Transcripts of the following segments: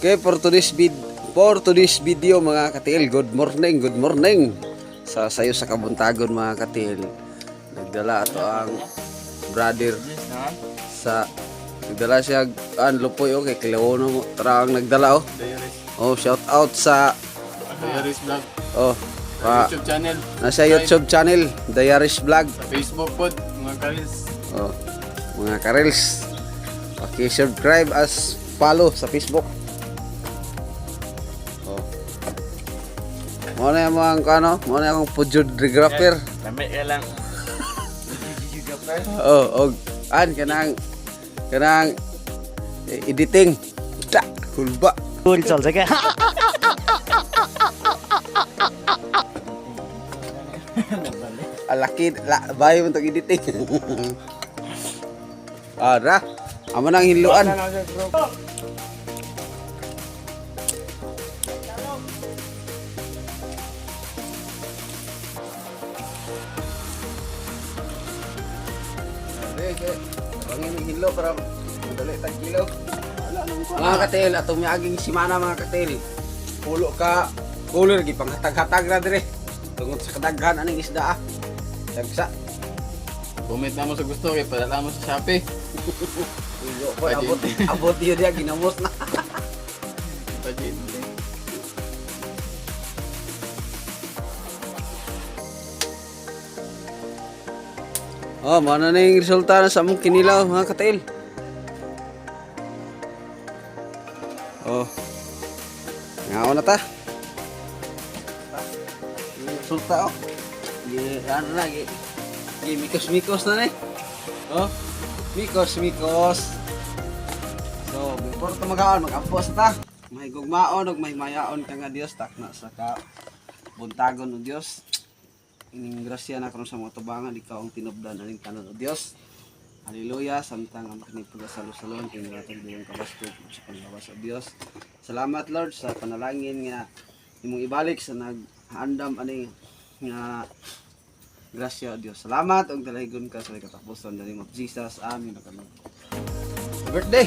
Okay, for today's video mga katil, good morning sa sayo sa kabuntagon mga katil. Nagdala ato ang brother sa nagdala siya lupoy okay kilawono mo tarang nagdala oh shout out sa Diaries Vlog. oh YouTube channel. nasa YouTube channel Diaries Vlog. Sa Facebook po, mga karis. Oh, mga karels, paki-subscribe as follow sa Facebook. Oh. Mo na yung mga ano, mo na akong photographer. Lamig ka lang. Oh, kanang editing. Ta, kulba. Cool चल सके Alaki bayo untuk editing. Ara, amo nang hinluan. Bangin hinlo para madali tag kilo. Mga katil, atong miaging simana mga katil. Pulo ka cooler gi panghatag-hatag ra dire. Tungod sa kadaghan aning isda ah. Dagsa. Comment na mo sa gusto, kaya padala mo sa Shopee. Iyo ko abot yun dia ginamos na. Pajin. Oh, mana na yung resulta sa among kinilaw mga katil. Oh. Ngao na ta. Yung resulta oh. Ano na, mikos-mikos na oh, mikos. So, before ito mag-ampos na ta. May gugmaon o may mayaon ka nga Diyos. Takna sa buntagon o Diyos. Ining grasya na karon sa mga tubangan, ikaw ang tinubdan aning tanan o Diyos. Hallelujah, samtang ang makinipag sa salon, kinilatag din kabastog sa panglawas o Diyos. Salamat Lord sa panalangin nga imong ibalik sa naghandam ani nga grasya o Diyos. Salamat og dalahigon ka sa katapusan in the name of Jesus. Amen. Birthday.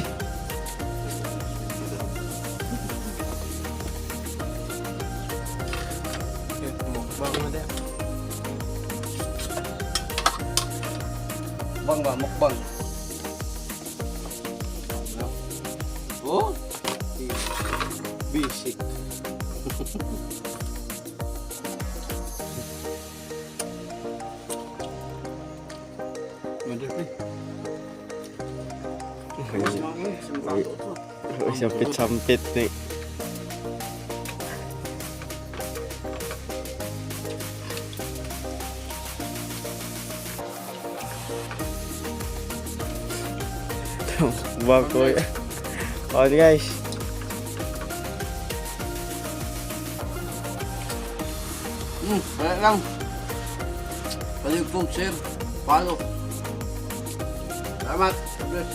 Mukbang. Oh. Basic. Sampit-sampit nih. Bakoy. Oh guys. Balik lang. Palig po, share, follow. Salamat. God bless.